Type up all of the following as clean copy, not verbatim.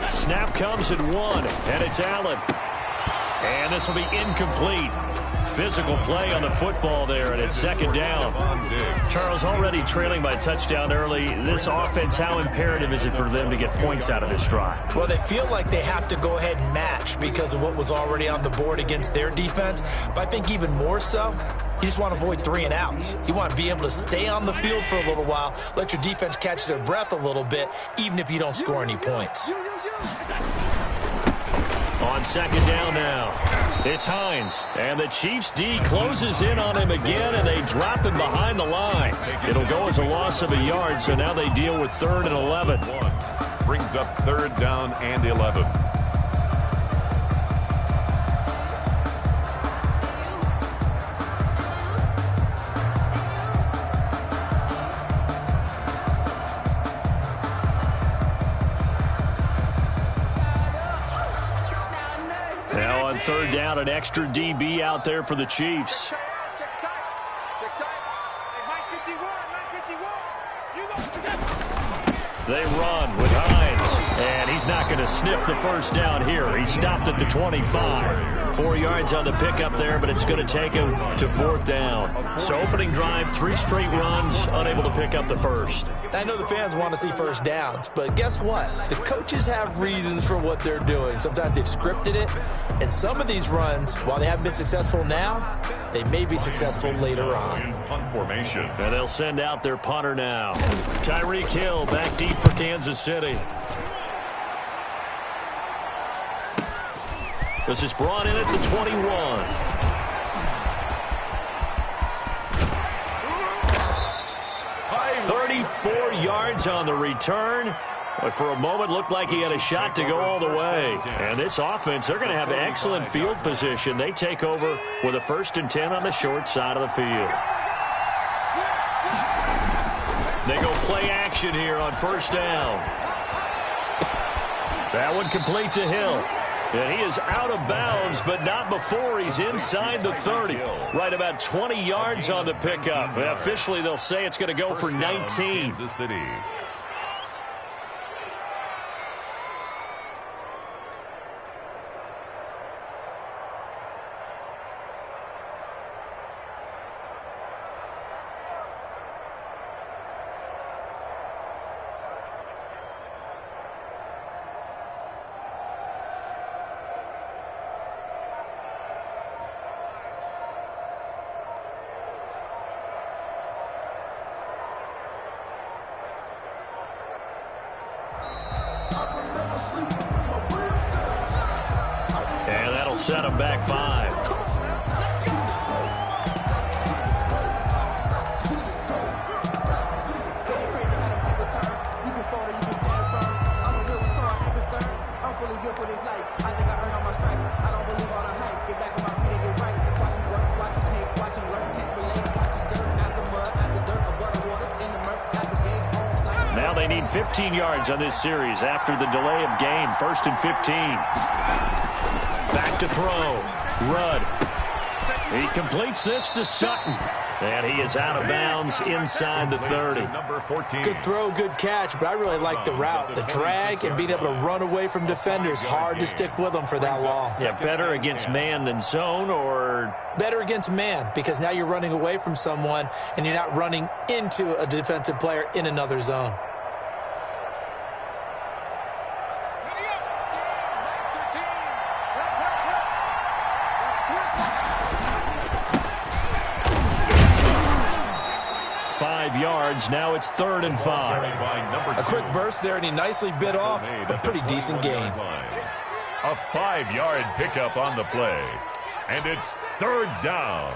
Snap comes at 1, and it's Allen. And this will be incomplete. Physical play on the football there, and it's second down. Charles, already trailing by a touchdown early. This offense, how imperative is it for them to get points out of this drive? Well, they feel like they have to go ahead and match because of what was already on the board against their defense. But I think even more so, you just want to avoid 3 and outs. You want to be able to stay on the field for a little while, let your defense catch their breath a little bit, even if you don't score any points. On second down now, it's Hines, and the Chiefs D closes in on him again, and they drop him behind the line. It'll go as a loss of a yard, so now they deal with 3rd and 11. Brings up 3rd down and 11. Now on 3rd down, an extra DB out there for the Chiefs. They run with Hines, and he's not going to sniff the first down here. He stopped at the 25. 4 yards on the pickup there, but it's going to take him to 4th down. So opening drive, 3 straight runs, unable to pick up the first. I know the fans want to see first downs, but guess what? The coaches have reasons for what they're doing. Sometimes they've scripted it, and some of these runs, while they haven't been successful now, they may be successful later on. Punt formation. And they'll send out their punter now. Tyreek Hill back deep for Kansas City. This is brought in at the 21. Four yards on the return, but for a moment looked like he had a shot to go all the way. And this offense, they're going to have excellent field position. They take over with a 1st and 10 on the short side of the field. They go play action here on 1st down. That one complete to Hill. And he is out of bounds, but not before he's inside the 30. Right about 20 yards on the pickup. Officially, they'll say it's going to go for 19. Kansas City. And that'll set him back 5. Now they need 15 yards on this series after the delay of game. 1st and 15. Back to throw. Rudd. He completes this to Sutton. And he is out of bounds inside the 30. Number 14. Good throw, good catch, but I really like the route. The drag and being able to run away from defenders. Hard to stick with them for that long. Yeah, better against man than zone, or better against man, because now you're running away from someone and you're not running into a defensive player in another zone. Yards. Now it's 3rd and 5. A quick burst there, and he nicely bit off a pretty decent gain. A 5-yard pickup on the play, and it's 3rd down.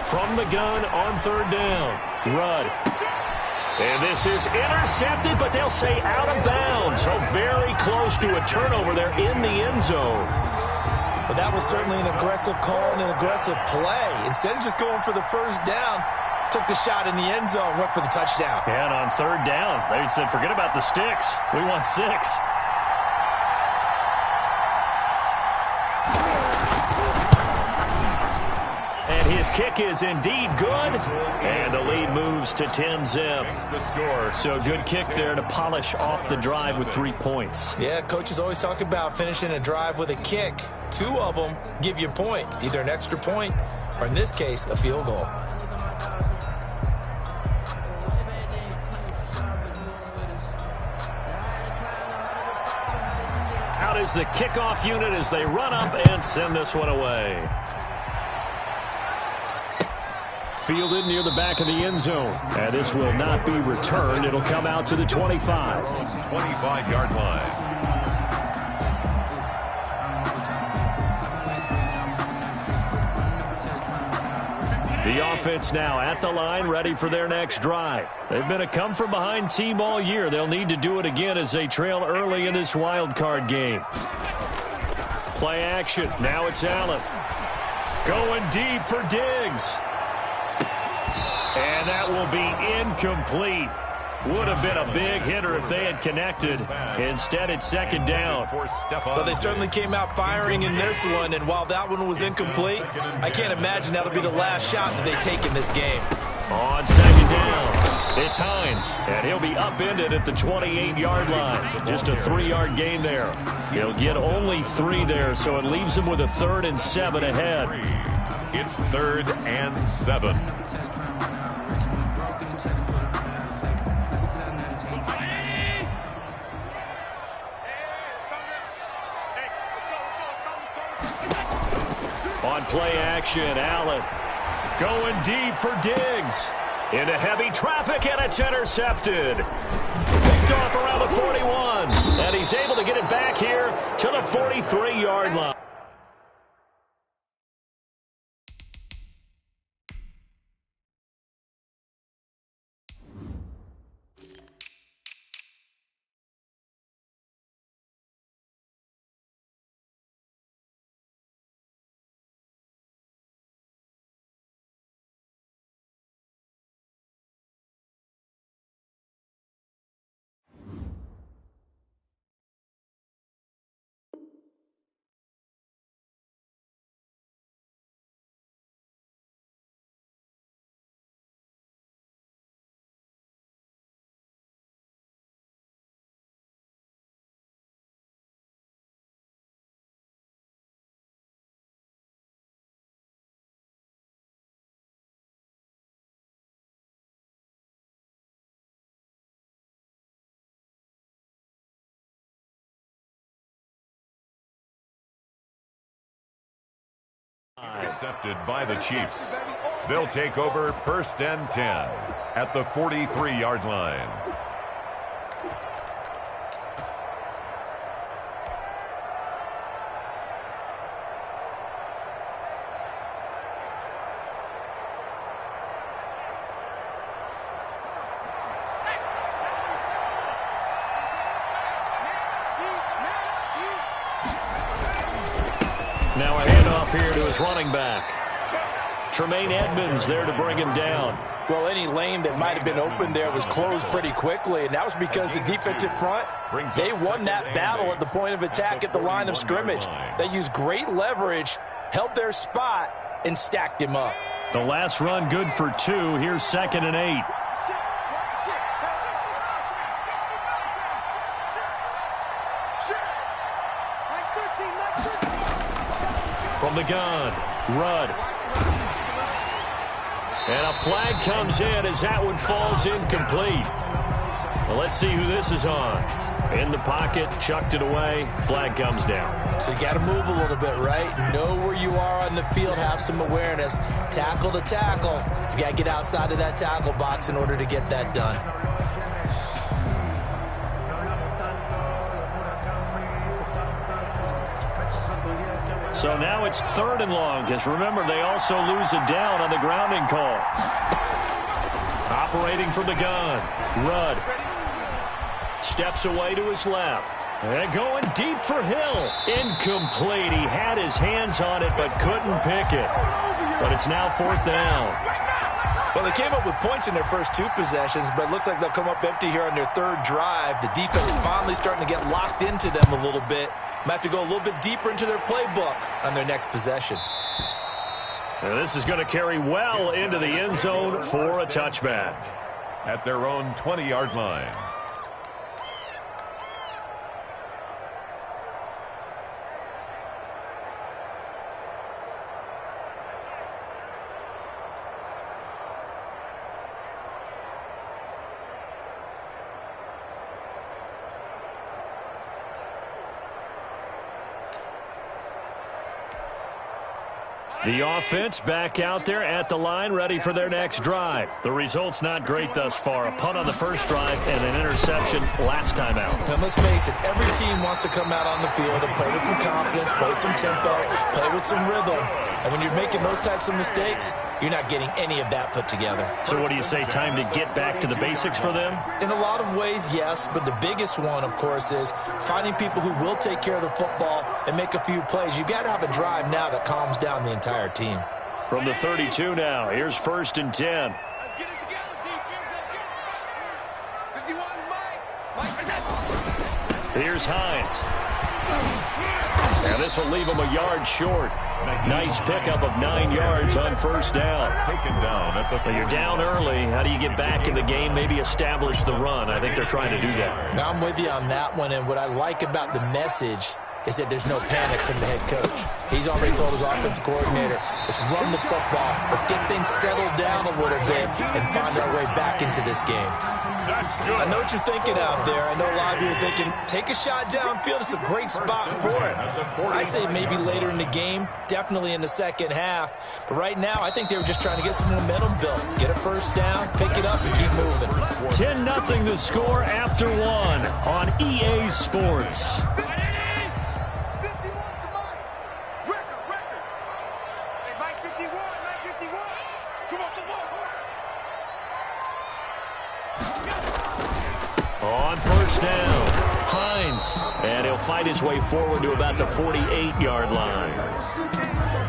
From the gun on 3rd down. Rudd. And this is intercepted, but they'll say out of bounds. So very close to a turnover there in the end zone. But that was certainly an aggressive call and an aggressive play. Instead of just going for the 1st down, took the shot in the end zone, went for the touchdown. And on 3rd down, they said, forget about the sticks. We want 6. And his kick is indeed good. And the lead moves to 10-zip. So good kick there to polish off the drive with 3 points. Yeah, coaches always talk about finishing a drive with a kick. 2 of them give you points, either an extra point or, in this case, a field goal. Out is the kickoff unit as they run up and send this one away. Fielded near the back of the end zone. And this will not be returned. It'll come out to the 25. 25-yard line. The offense now at the line, ready for their next drive. They've been a come-from-behind team all year. They'll need to do it again as they trail early in this wild card game. Play action. Now it's Allen. Going deep for Diggs. And that will be incomplete. Would have been a big hitter if they had connected. Instead, it's second down. But they certainly came out firing in this one, and while that one was incomplete, I can't imagine that'll be the last shot that they take in this game. On second down, it's Hines, and he'll be upended at the 28-yard line. Just a 3-yard gain there. He'll get only 3 there, so it leaves him with a 3rd and 7 ahead. It's 3rd and 7. On play action, Allen going deep for Diggs. Into heavy traffic, and it's intercepted. Picked off around the 41. And he's able to get it back here to the 43-yard line. Intercepted by the Chiefs. They'll take over 1st and 10 at the 43-yard line. Now a handoff here to his running back. Tremaine Edmonds there to bring him down. Well, any lane that might have been open there was closed pretty quickly, and that was because the defensive front, they won that battle at the point of attack at the line of scrimmage. They used great leverage, held their spot, and stacked him up. The last run good for 2. Here's 2nd and 8. From the gun, Rudd. And a flag comes in as that one falls incomplete. Well, let's see who this is on. In the pocket, chucked it away, flag comes down. So you got to move a little bit, right? Know where you are on the field, have some awareness. Tackle to tackle. You got to get outside of that tackle box in order to get that done. So now it's 3rd and long, because remember, they also lose a down on the grounding call. Operating from the gun, Rudd. Steps away to his left. And going deep for Hill. Incomplete. He had his hands on it, but couldn't pick it. But it's now 4th down. Well, they came up with points in their first 2 possessions, but it looks like they'll come up empty here on their 3rd drive. The defense finally starting to get locked into them a little bit. Might have to go a little bit deeper into their playbook on their next possession. And this is going to carry well into the end zone for a touchback. At their own 20-yard line. The offense back out there at the line, ready for their next drive. The result's not great thus far. A punt on the first drive and an interception last time out. And let's face it, every team wants to come out on the field and play with some confidence, play some tempo, play with some rhythm. And when you're making those types of mistakes, you're not getting any of that put together. So what do you say, time to get back to the basics for them? In a lot of ways, yes, but the biggest one, of course, is finding people who will take care of the football and make a few plays. You've got to have a drive now that calms down the entire team. From the 32 now, here's 1st and 10. Let's get it together, defense. 51, Mike. Here's Hines. And this will leave him a yard short. Nice pickup of 9 yards on first down. Taken down at the. But you're down early. How do you get back in the game, maybe establish the run? I think they're trying to do that. Now I'm with you on that one, and what I like about the message is that there's no panic from the head coach. He's already told his offensive coordinator, let's run the football, let's get things settled down a little bit and find our way back into this game. That's good. I know what you're thinking out there. I know a lot of you are thinking, take a shot downfield. It's a great spot for it. I'd say maybe later in the game, definitely in the second half. But right now, I think they were just trying to get some momentum built. Get a first down, pick it up, and keep moving. 10-0 the score after 1 on EA Sports. 51 to Mike. Record. Hey, Mike 51. Come on, come on. On first down, Hines. And he'll fight his way forward to about the 48-yard line.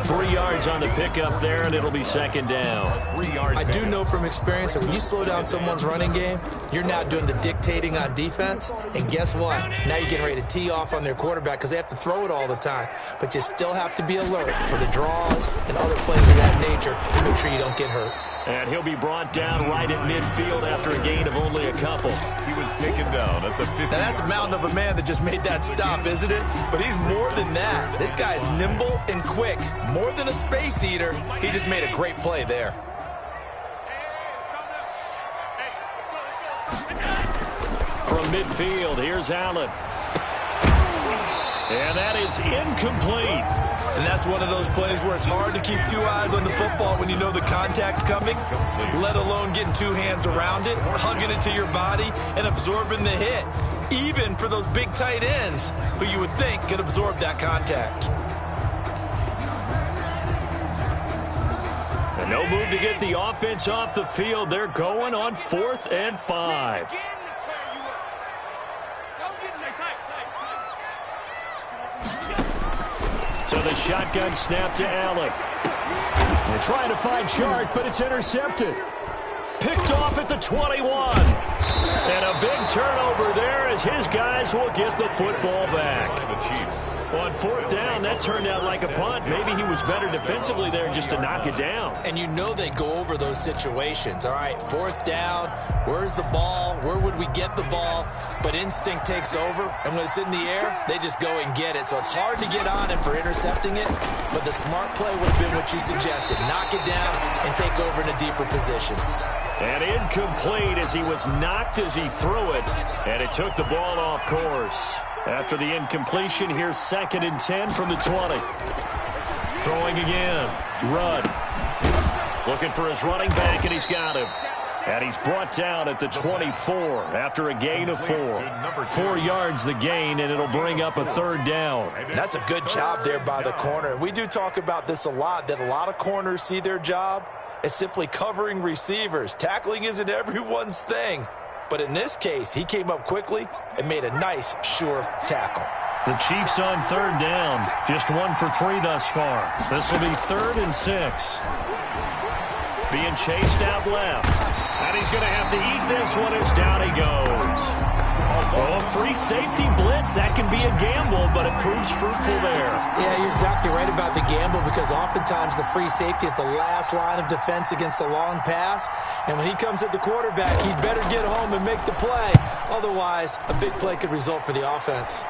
3 yards on the pickup there, and it'll be second down. 3 yards. I do know from experience that when you slow down someone's running game, you're now doing the dictating on defense. And guess what? Now you're getting ready to tee off on their quarterback because they have to throw it all the time. But you still have to be alert for the draws and other plays of that nature to make sure you don't get hurt. And he'll be brought down right at midfield after a gain of only a couple. He was taken down at the 50. Now that's a mountain of a man that just made that stop, isn't it? But he's more than that. This guy is nimble and quick. More than a space eater. He just made a great play there. From midfield, here's Allen. And that is incomplete. And that's one of those plays where it's hard to keep 2 eyes on the football when you know the contact's coming, let alone getting 2 hands around it, hugging it to your body, and absorbing the hit, even for those big tight ends who you would think could absorb that contact. And no move to get the offense off the field. They're going on 4th and 5. So the shotgun snap to Allen. They're trying to find Chark, but it's intercepted. Picked off at the 21. And a big turnover there as his guys will get the football back. The Chiefs. On 4th down, that turned out like a punt. Maybe he was better defensively there just to knock it down. And you know they go over those situations. All right, 4th down, where's the ball? Where would we get the ball? But instinct takes over, and when it's in the air, they just go and get it. So it's hard to get on him for intercepting it, but the smart play would have been what you suggested. Knock it down and take over in a deeper position. And incomplete as he was knocked as he threw it, and it took the ball off course. After the incompletion, here's 2nd and 10 from the 20. Throwing again. Rudd. Looking for his running back, and he's got him. And he's brought down at the 24 after a gain of 4. 4 yards the gain, and it'll bring up a 3rd down. That's a good job there by the corner. We do talk about this a lot, that a lot of corners see their job as simply covering receivers. Tackling isn't everyone's thing. But in this case, he came up quickly and made a nice, sure tackle. The Chiefs on 3rd down. Just 1 for 3 thus far. This will be 3rd and 6. Being chased out left. And he's going to have to eat this one as down he goes. Oh, free safety blitz. That can be a gamble, but it proves fruitful there. Yeah, you're exactly right about the gamble because oftentimes the free safety is the last line of defense against a long pass. And when he comes at the quarterback, he'd better get home and make the play. Otherwise, a big play could result for the offense.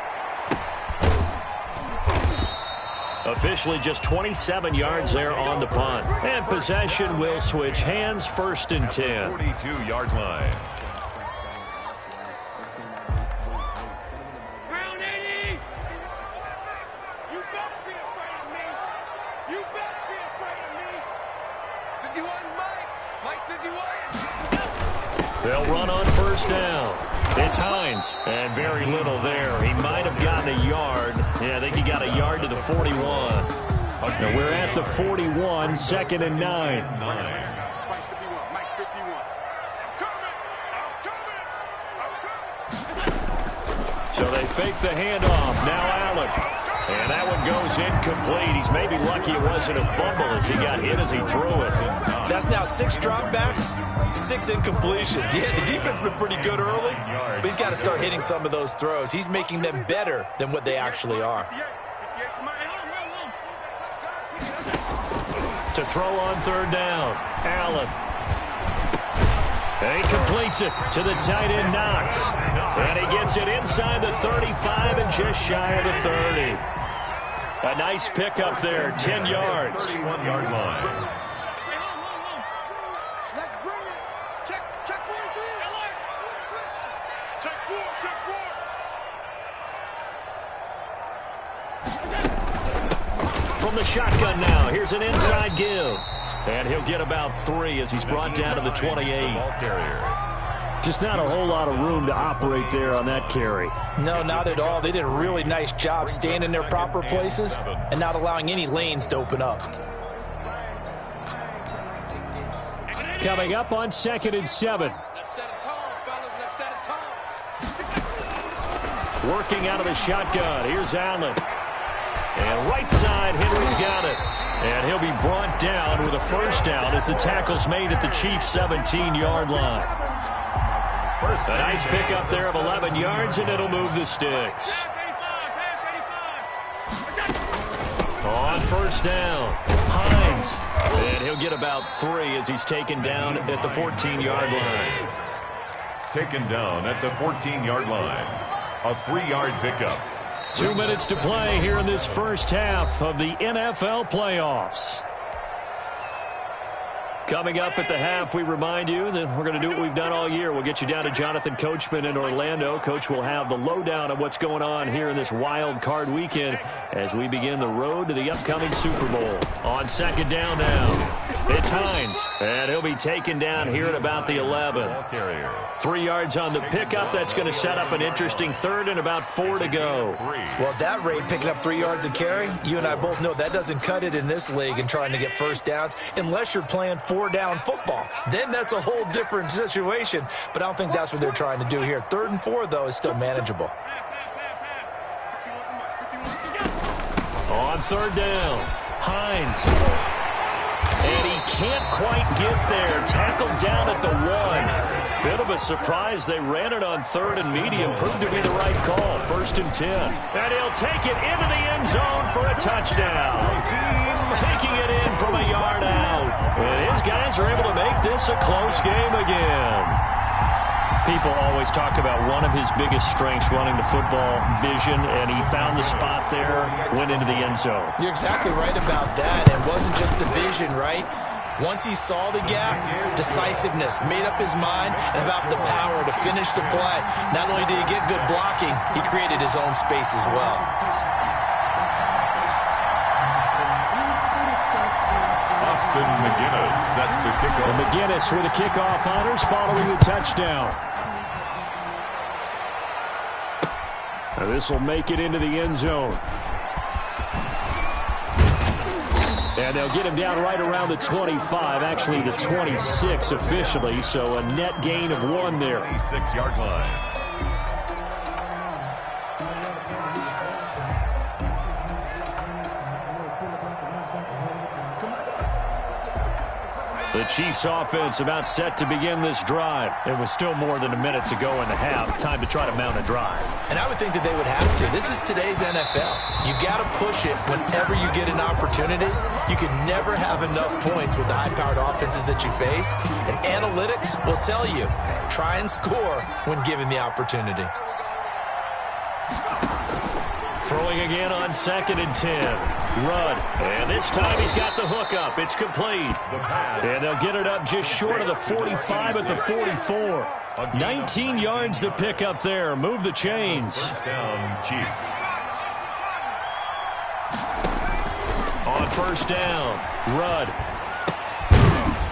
Officially just 27 yards there on the punt. And possession will switch hands, 1st and 10. 42-yard line. Round 80! You better be afraid of me! You better be afraid of me! 51, Mike 51! They'll run on 1st down. It's Hines, and very little there. He might have gotten a yard. Yeah, I think he got a yard to the 41. Now we're at the 41, 2nd and 9. Mike 51. I'm coming! So they fake the handoff. Now Allen. And that one goes incomplete. He's maybe lucky it wasn't a fumble as he got hit as he threw it. That's now 6 dropbacks, 6 incompletions. Yeah, the defense has been pretty good early, but he's got to start hitting some of those throws. He's making them better than what they actually are. To throw on 3rd down, Allen. And he completes it to the tight end, Knox. And he gets it inside the 35 and just shy of the 30. A nice pickup there, 10 yards. 31-yard line. Let's bring it! Check 43! Check 4! From the shotgun now, here's an inside give. And he'll get about 3 as he's brought down to the 28. Just not a whole lot of room to operate there on that carry. No, not at all. They did a really nice job staying in their proper places and not allowing any lanes to open up. Coming up on 2nd and 7. Let's set a tone, fellas. Let's set a tone. Working out of the shotgun. Here's Allen. And right side, Henry's got it. And he'll be brought down with a 1st down as the tackle's made at the Chiefs' 17-yard line. A nice pickup there of 11 yards, and it'll move the sticks. On 1st down, Hines. And he'll get about 3 as he's taken down at the 14-yard line. Taken down at the 14-yard line. A 3-yard pickup. 2 minutes to play here in this first half of the NFL playoffs. Coming up at the half, we remind you that we're going to do what we've done all year. We'll get you down to Jonathan Coachman in Orlando. Coach will have the lowdown of what's going on here in this wild card weekend as we begin the road to the upcoming Super Bowl. On 2nd down now, it's Hines, and he'll be taken down here at about the 11. 3 yards on the pickup. That's going to set up an interesting 3rd and about 4 to go. Well, at that rate, picking up 3 yards a carry, you and I both know that doesn't cut it in this league and trying to get 1st downs unless you're playing 4-down football. Then that's a whole different situation, but I don't think that's what they're trying to do here. 3rd and 4, though, is still manageable. On 3rd down, Hines. And he can't quite get there. Tackled down at the 1. Bit of a surprise. They ran it on 3rd and medium. Proved to be the right call. 1st and 10. And he'll take it into the end zone for a touchdown. Taking it in from a yard out. And his guys are able to make this a close game again. People always talk about one of his biggest strengths running the football, vision, and he found the spot there, went into the end zone. You're exactly right about that. It wasn't just the vision, right? Once he saw the gap, decisiveness, made up his mind, and about the power to finish the play. Not only did he get good blocking, he created his own space as well. Austin McGinnis set to kick off. And McGinnis with the kickoff honors following the touchdown. Now this will make it into the end zone. And they'll get him down right around the 25, actually the 26 officially, so a net gain of 1 there. 26-yard line. The Chiefs offense about set to begin this drive. It was still more than a minute to go in the half. Time to try to mount a drive. And I would think that they would have to. This is today's NFL. You got to push it whenever you get an opportunity. You can never have enough points with the high-powered offenses that you face. And analytics will tell you, try and score when given the opportunity. Throwing again on 2nd and 10. Rudd. And this time he's got the hook up. It's complete. And they'll get it up just short of the 45 at the 44. 19 yards to pick up there. Move the chains. First down, Chiefs. On 1st down, Rudd.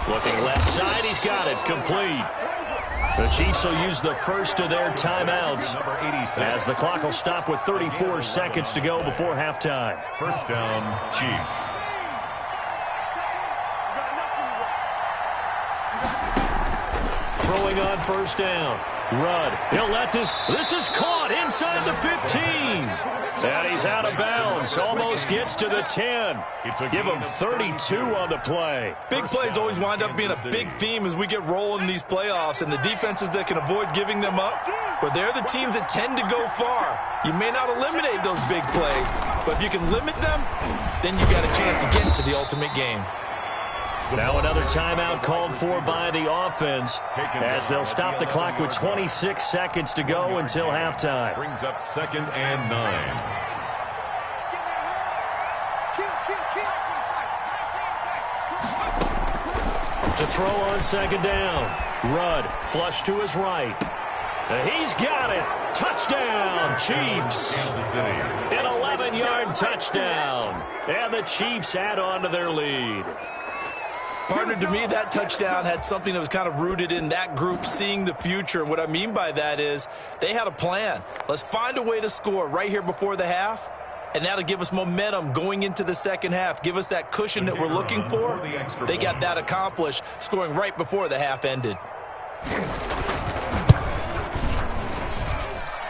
Looking left side. He's got it. Complete. The Chiefs will use the first of their timeouts as the clock will stop with 34 seconds to go before halftime. First down, Chiefs. Throwing on 1st down. Rudd. He'll let this is caught inside the 15. And he's out of bounds. Almost gets to the 10. Give him 32 on the play. Big plays always wind up being a big theme as we get rolling in these playoffs, and the defenses that can avoid giving them up, but they're the teams that tend to go far. You may not eliminate those big plays, but if you can limit them, then you got a chance to get to the ultimate game. Now another timeout called for by the offense as they'll stop the clock with 26 seconds to go until halftime. Brings up 2nd and 9. To throw on 2nd down. Rudd, flush to his right. He's got it. Touchdown, Chiefs. An 11-yard touchdown. And the Chiefs add on to their lead. Partner, to me, that touchdown had something that was kind of rooted in that group seeing the future. And what I mean by that is they had a plan. Let's find a way to score right here before the half, and that'll give us momentum going into the second half. Give us that cushion that we're looking for. They got that accomplished, scoring right before the half ended.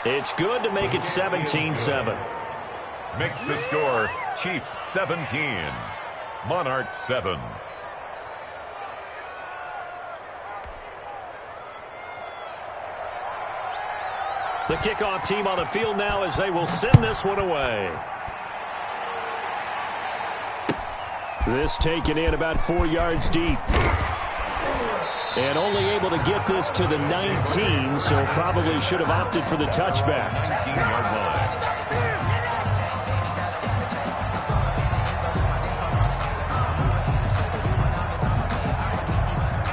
It's good to make it 17-7. Makes the score Chiefs 17, Monarchs 7. The kickoff team on the field now as they will send this one away. This taken in about 4 yards deep. And only able to get this to the 19, so probably should have opted for the touchback. 19-yard line.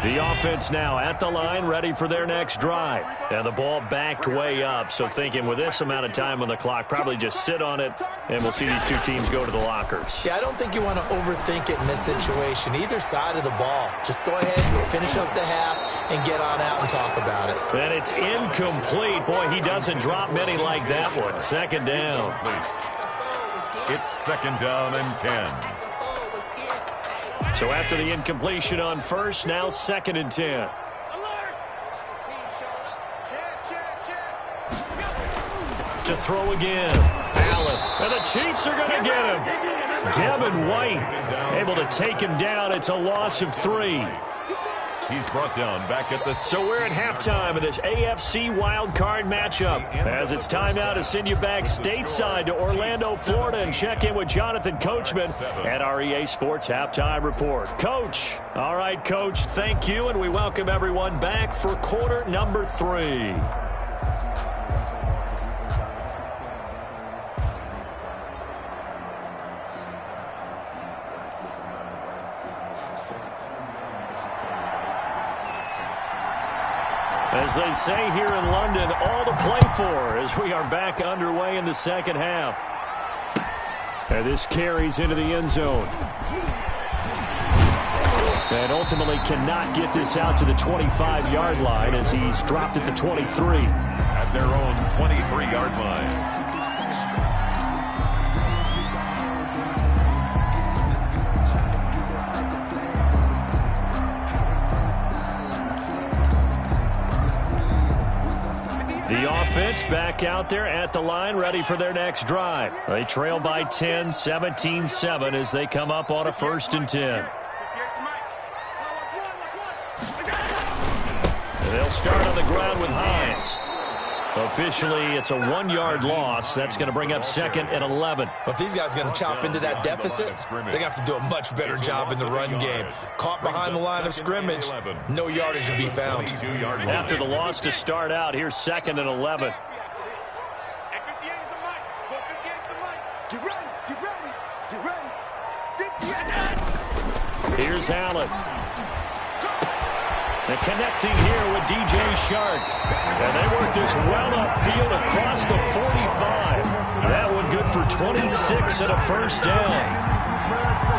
The offense now at the line, ready for their next drive. And the ball backed way up, so thinking with this amount of time on the clock, probably just sit on it, and we'll see these two teams go to the lockers. Yeah, I don't think you want to overthink it in this situation. Either side of the ball. Just go ahead, finish up the half, and get on out and talk about it. And it's incomplete. Boy, he doesn't drop many like that one. 2nd down. It's 2nd down and 10. So after the incompletion on 1st, now 2nd and 10. To throw again. Allen. And the Chiefs are going to get him. Devin White able to take him down. It's a loss of 3. He's brought down back at the... So we're at halftime of this AFC wildcard matchup. As it's time now to send you back stateside to Orlando, Florida, and check in with Jonathan Coachman at our EA Sports Halftime Report. Coach. All right, Coach, thank you, and we welcome everyone back for quarter number 3. As they say here in London, all to play for as we are back underway in the second half. And this carries into the end zone. And ultimately cannot get this out to the 25-yard line as he's dropped at the 23. At their own 23-yard line. The offense back out there at the line, ready for their next drive. They trail by 10, 17-7 as they come up on a 1st and 10. They'll start on the ground with Hines. Officially, it's a 1-yard loss. That's going to bring up 2nd and 11. But if these guys are going to chop into that deficit, they're going to have to do a much better job in the run game. Caught behind the line of scrimmage, no yardage to be found. After the loss to start out, here's 2nd and 11. Here's Allen. And connecting here with DJ Shark. And they work this well upfield across the 45. That one good for 26 and a first down.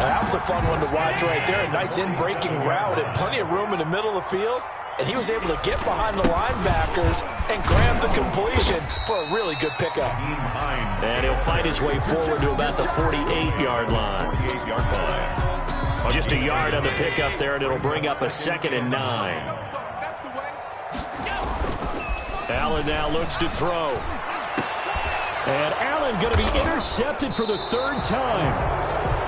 That was a fun one to watch right there. A nice in-breaking route and plenty of room in the middle of the field. And he was able to get behind the linebackers and grab the completion for a really good pickup. And he'll fight his way forward to about the 48-yard line. Just a yard on the pickup there, and it'll bring up a 2nd and 9. Allen now looks to throw. And Allen going to be intercepted for the 3rd time.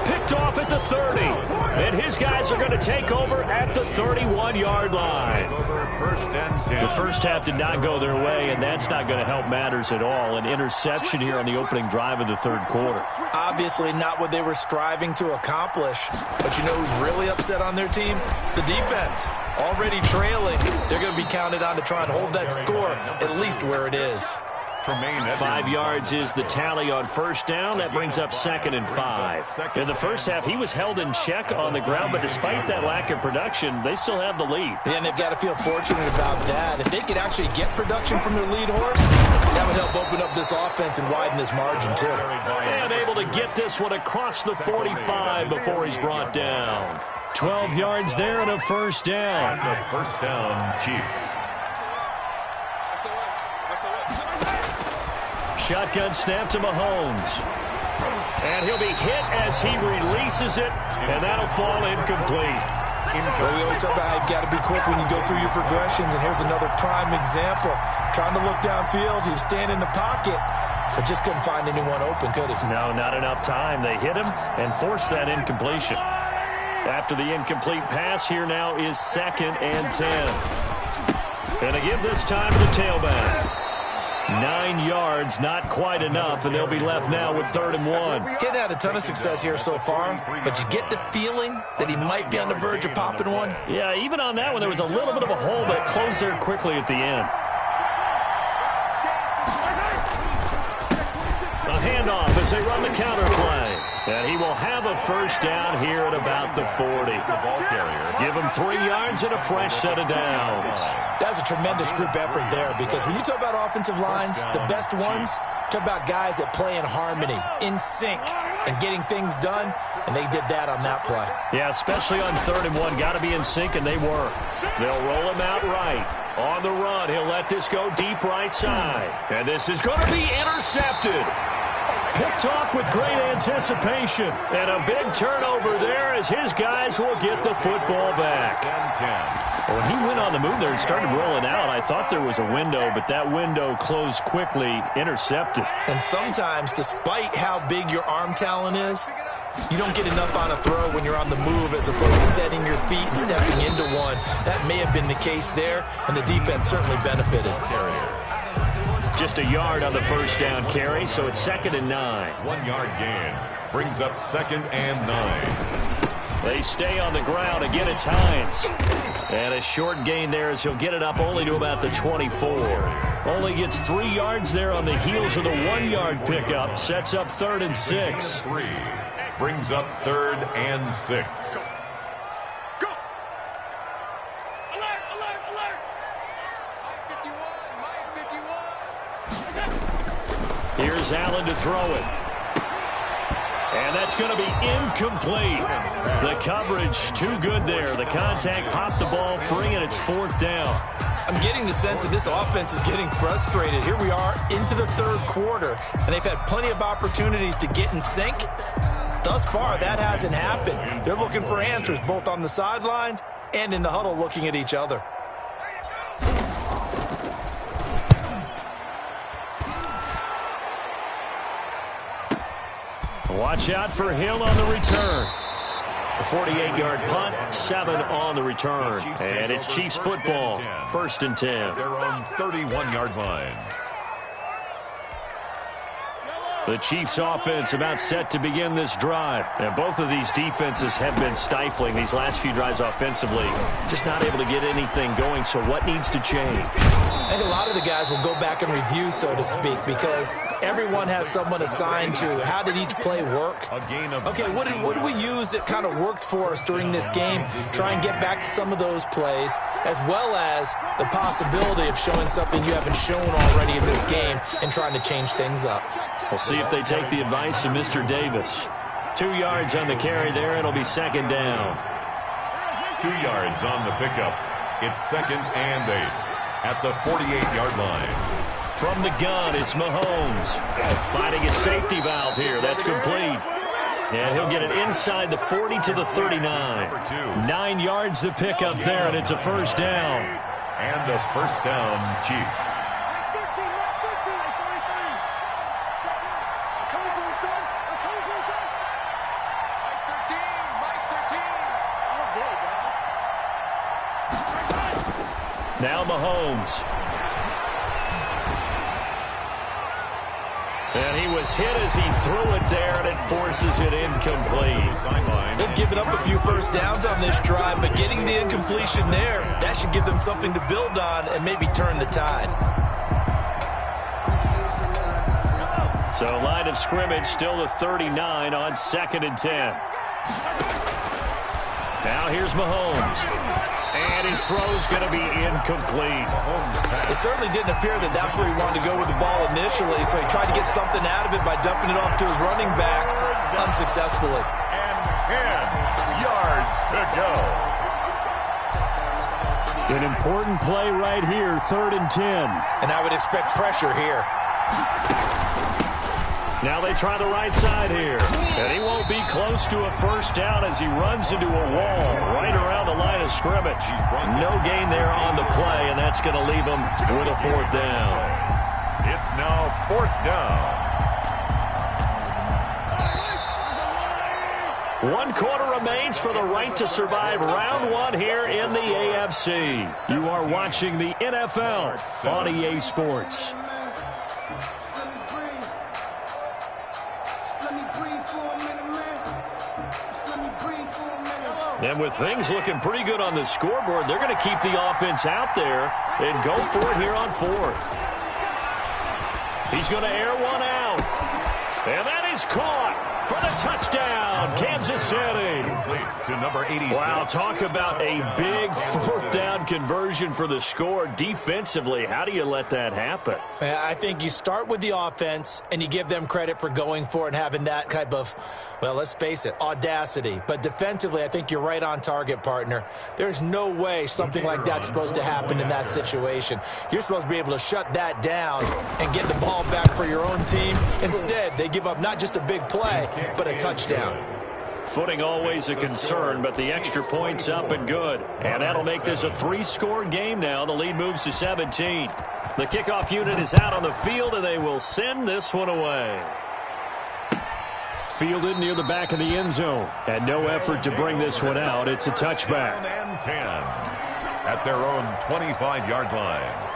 Picked off at the 30. And his guys are going to take over at the 31-yard line. The first half did not go their way, and that's not going to help matters at all. An interception here on the opening drive of the 3rd quarter. Obviously not what they were striving to accomplish. But you know who's really upset on their team? The defense. Already trailing. They're going to be counted on to try and hold that score at least where it is. 5 yards is the tally on first down. That brings up 2nd and 5. In the first half, he was held in check on the ground, but despite that lack of production, they still have the lead. Yeah, and they've got to feel fortunate about that. If they could actually get production from their lead horse, that would help open up this offense and widen this margin, too. And able to get this one across the 45 before he's brought down. 12 yards there and a first down. First down, Chiefs. Shotgun snap to Mahomes. And he'll be hit as he releases it, and that'll fall incomplete. Well, we always talk about how you've got to be quick when you go through your progressions, and here's another prime example. Trying to look downfield, he was standing in the pocket, but just couldn't find anyone open, could he? No, not enough time. They hit him and forced that incompletion. After the incomplete pass, here now is 2nd and 10. And to give this time to the tailback. 9 yards, not quite enough, and they'll be left now with 3rd and 1. He hadn't had a ton of success here so far, but you get the feeling that he might be on the verge of popping one. Yeah, even on that one, there was a little bit of a hole, but it closed there quickly at the end. A handoff as they run the counter play. And he will have a first down here at about the 40. Give him 3 yards and a fresh set of downs. That's a tremendous group effort there, because when you talk about offensive lines, the best ones, talk about guys that play in harmony, in sync, and getting things done, and they did that on that play. Yeah, especially on 3rd and 1. Got to be in sync, and they were. They'll roll him out right. On the run, he'll let this go deep right side. And this is going to be intercepted. Picked off with great anticipation. And a big turnover there as his guys will get the football back. When he went on the move there and started rolling out, I thought there was a window, but that window closed quickly, intercepted. And sometimes, despite how big your arm talent is, you don't get enough on a throw when you're on the move as opposed to setting your feet and stepping into one. That may have been the case there, and the defense certainly benefited. Just a yard on the first down carry, so it's 2nd and 9. 1 yard gain brings up 2nd and 9. They stay on the ground. Again, it's Hines. And a short gain there as he'll get it up only to about the 24. Only gets 3 yards there on the heels of the 1 yard pickup. Sets up 3rd and 6. 3 brings up 3rd and 6. Here's Allen to throw it. And that's going to be incomplete. The coverage too good there. The contact popped the ball free, and it's 4th down. I'm getting the sense that this offense is getting frustrated. Here we are into the 3rd quarter, and they've had plenty of opportunities to get in sync. Thus far, that hasn't happened. They're looking for answers both on the sidelines and in the huddle looking at each other. Watch out for Hill on the return. A 48-yard punt, 7 on the return. And it's Chiefs football, 1st and 10. Their own 31-yard line. The Chiefs offense about set to begin this drive. And both of these defenses have been stifling these last few drives offensively. Just not able to get anything going, so what needs to change? I think a lot of the guys will go back and review, so to speak, because everyone has someone assigned to how did each play work. Okay, what did we use that kind of worked for us during this game? Try and get back to some of those plays, as well as the possibility of showing something you haven't shown already in this game and trying to change things up. We'll see if they take the advice of Mr. Davis. 2 yards on the carry there. It'll be 2nd down. 2 yards on the pickup. It's 2nd and 8 at the 48-yard line. From the gun, it's Mahomes. Finding a safety valve here. That's complete. And he'll get it inside the 40 to the 39. 9 yards the pickup there, and it's a 1st down. And a 1st down, Chiefs. Now Mahomes. And he was hit as he threw it there, and it forces it incomplete. They've given up a few 1st downs on this drive, but getting the incompletion there, that should give them something to build on and maybe turn the tide. So line of scrimmage still the 39 on 2nd and 10. Now here's Mahomes. And his throw's going to be incomplete. It certainly didn't appear that that's where he wanted to go with the ball initially, so he tried to get something out of it by dumping it off to his running back unsuccessfully. And 10 yards to go. An important play right here, 3rd and 10. And I would expect pressure here. Now they try the right side here. And he won't be close to a 1st down as he runs into a wall right around the line of scrimmage. No gain there on the play, and that's going to leave him with a 4th down. It's now 4th down. 1 quarter remains for the right to survive round 1 here in the AFC. You are watching the NFL on EA Sports. And with things looking pretty good on the scoreboard, they're going to keep the offense out there and go for it here on 4th. He's going to air one out. And that is caught for the touchdown, Kansas City. To number 86. Wow, talk about a big 4th down conversion for the score. Defensively, how do you let that happen? I think you start with the offense, and you give them credit for going for it and having that type of, well, let's face it, audacity. But defensively, I think you're right on target, partner. There's no way something like that's supposed to happen in that situation. You're supposed to be able to shut that down and get the ball back for your own team. Instead, they give up not just a big play, but a touchdown. Footing always a concern, but the extra point's up and good. And that'll make this a 3-score game now. The lead moves to 17. The kickoff unit is out on the field, and they will send this one away. Fielded near the back of the end zone. And no effort to bring this one out. It's a touchback. 2nd and 10 at their own 25-yard line.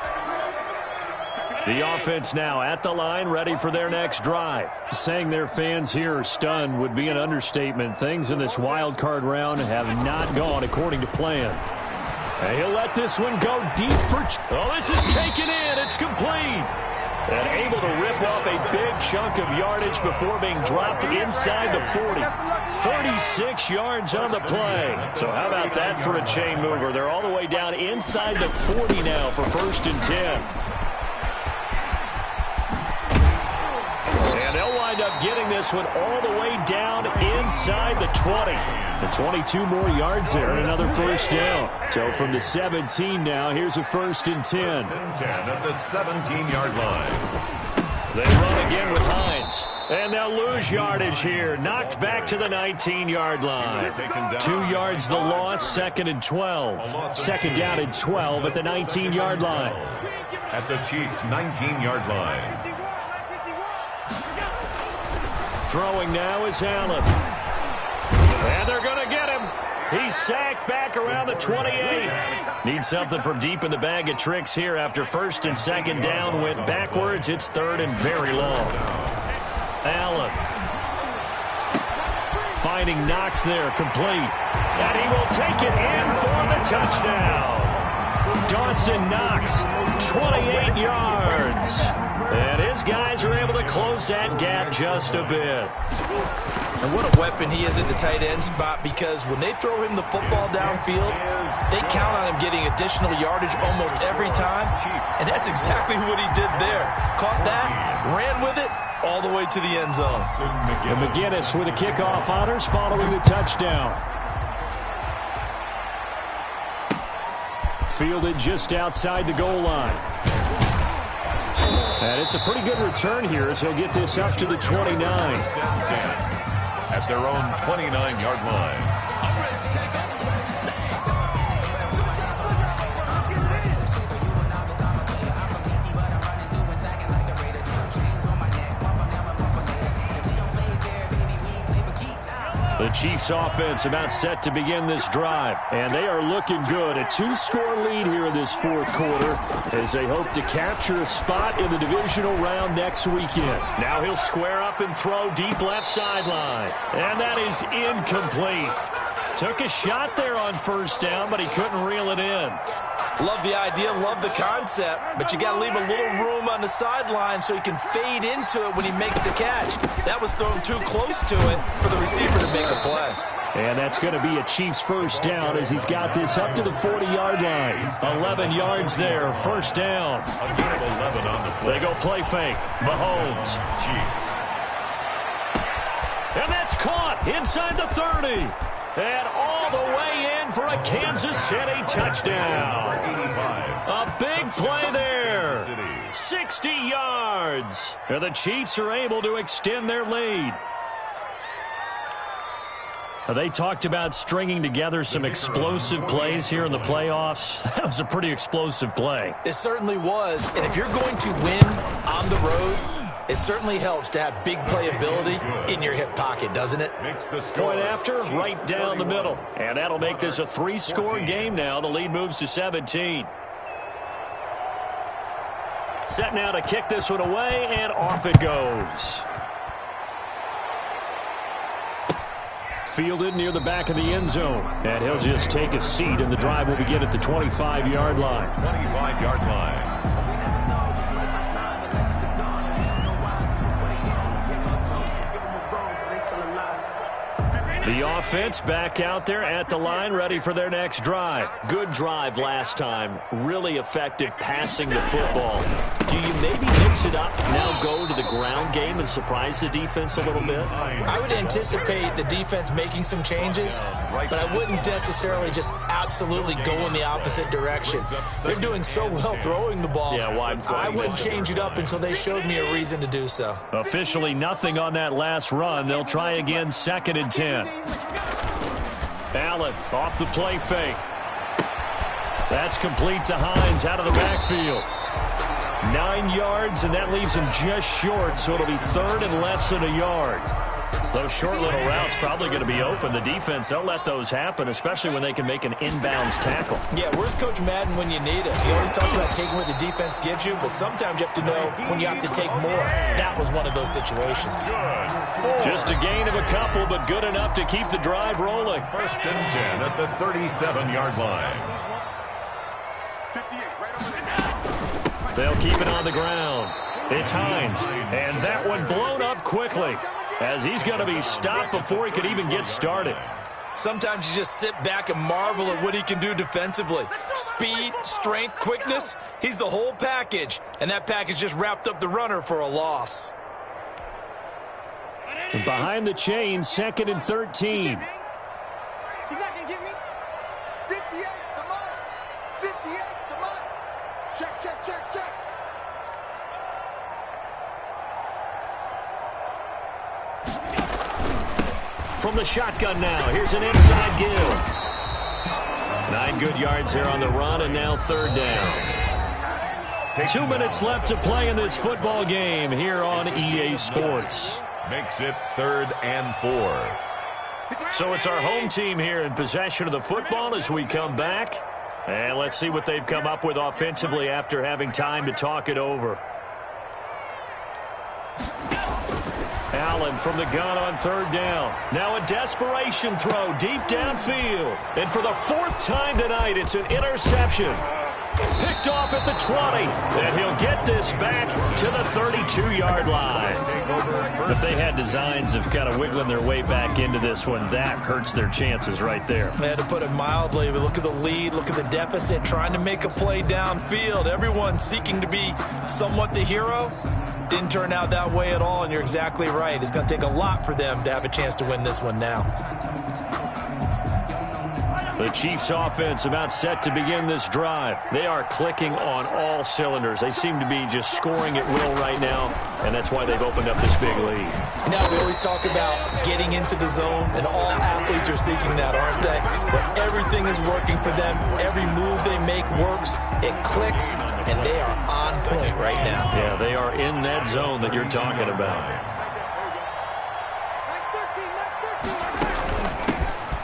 The offense now at the line, ready for their next drive. Saying their fans here are stunned would be an understatement. Things in this wild card round have not gone according to plan. And he'll let this one go deep for... Oh, this is taken in. It's complete. And able to rip off a big chunk of yardage before being dropped inside the 40. 36 yards on the play. So how about that for a chain mover? They're all the way down inside the 40 now for 1st and 10. And they'll wind up getting this one all the way down inside the 20. And 22 more yards there and another 1st down. So from the 17 now, here's a 1st and 10. 1st and 10 at the 17-yard line. They run again with Hines. And they'll lose yardage here. Knocked back to the 19-yard line. 2 yards the loss, 2nd and 12. 2nd down and 12 at the 19-yard line. At the Chiefs' 19-yard line. Throwing now is Allen. And they're going to get him He's sacked back around the 28. Needs something from deep in the bag of tricks here after first and second down went backwards. It's third and very long. Allen finding Knox there, complete. And he will take it in for the touchdown. Dawson Knox, 28 yards. And his guys are able to close that gap just a bit. And what a weapon he is at the tight end spot, because when they throw him the football downfield, they count on him getting additional yardage almost every time. And that's exactly what he did there. Caught that, ran with it, all the way to the end zone. And McGinnis with the kickoff honors following the touchdown. Fielded just outside the goal line. And it's a pretty good return here as he'll get this up to the 29. At their own 29-yard line. The Chiefs offense about set to begin this drive, and they are looking good. A 2-score lead here in this fourth quarter as they hope to capture a spot in the divisional round next weekend. Now he'll square up and throw deep left sideline, and that is incomplete. Took a shot there on first down, but he couldn't reel it in. Love the idea, love the concept, but you got to leave a little room on the sideline so he can fade into it when he makes the catch. That was thrown too close to it for the receiver to make the play. And that's going to be a Chiefs first down as he's got this up to the 40-yard line. 11 yards there, first down. A gain of 11 on the play. They go play fake. Mahomes. Chiefs. And that's caught inside the 30. And all the way in for a Kansas City touchdown. A big play there. 60 yards. And the Chiefs are able to extend their lead. They talked about stringing together some explosive plays here in the playoffs. That was a pretty explosive play. It certainly was. And if you're going to win on the road, it certainly helps to have big playability in your hip pocket, doesn't it? Point after, right down the middle. And that'll make this a 3-score game now. The lead moves to 17. Set now to kick this one away, and off it goes. Fielded near the back of the end zone. And he'll just take a seat, and the drive will begin at the 25-yard line. 25-yard line. The offense back out there at the line, ready for their next drive. Good drive last time. Really effective passing the football. Do you maybe mix it up, now go to the ground game and surprise the defense a little bit? I would anticipate the defense making some changes, but I wouldn't necessarily just absolutely go in the opposite direction. They're doing so well throwing the ball. Yeah, why I wouldn't change it up until they showed me a reason to do so. Officially nothing on that last run. They'll try again, 2nd and 10. Allen off the play fake. That's complete to Hines out of the backfield. 9 yards, and that leaves him just short, so it'll be 3rd and less than a yard. Those short little routes probably going to be open. The defense, they'll let those happen, especially when they can make an inbounds tackle. Yeah, where's Coach Madden when you need it? He always talks about taking what the defense gives you, but sometimes you have to know when you have to take more. That was one of those situations. Just a gain of a couple, but good enough to keep the drive rolling. 1st and 10 at the 37-yard line. They'll keep it on the ground. It's Hines, and that one blown up quickly as he's going to be stopped before he could even get started. Sometimes you just sit back and marvel at what he can do defensively. Speed, strength, quickness, he's the whole package, and that package just wrapped up the runner for a loss. Behind the chain, 2nd and 13. He's not going to get me. 58's the money. 58's the money. Check, check, check, check. From the shotgun now, here's an inside give. 9 good yards there on the run, and now 3rd down. 2 minutes left to play in this football game here on EA Sports. Makes it 3rd and 4. So it's our home team here in possession of the football as we come back. And let's see what they've come up with offensively after having time to talk it over. Allen from the gun on third down. Now a desperation throw deep downfield. And for the fourth time tonight, it's an interception. Picked off at the 20. And he'll get this back to the 32-yard line. If they had designs of kind of wiggling their way back into this one, that hurts their chances right there. They had to put it mildly, but look at the lead, look at the deficit, trying to make a play downfield. Everyone seeking to be somewhat the hero. Didn't turn out that way at all, and you're exactly right. It's going to take a lot for them to have a chance to win this one now. The Chiefs offense about set to begin this drive. They are clicking on all cylinders. They seem to be just scoring at will right now, and that's why they've opened up this big lead. Now, we always talk about getting into the zone, and all athletes are seeking that, aren't they? But everything is working for them. Every move they make works. It clicks, and they are on point right now. Yeah, they are in that zone that you're talking about.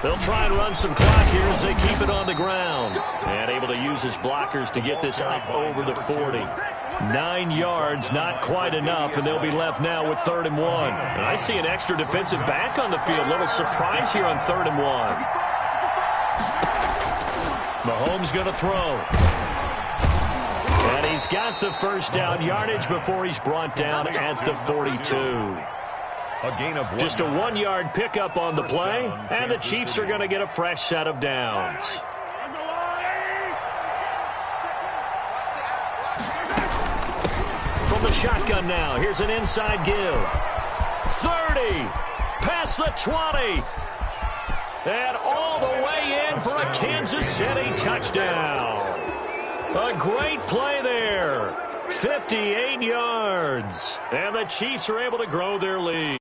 They'll try and run some clock here as they keep it on the ground. And able to use his blockers to get this up over the 40. 9 yards, not quite enough, and they'll be left now with 3rd and 1. And I see an extra defensive back on the field. Little surprise here on 3rd and 1. Mahomes going to throw. And he's got the first down yardage before he's brought down at the 42. A gain of 1. Just a 1-yard pickup on the play, and the Chiefs are going to get a fresh set of downs. From the shotgun now, here's an inside give. 30, past the 20, and all the way in for a Kansas City touchdown. A great play there. 58 yards, and the Chiefs are able to grow their lead.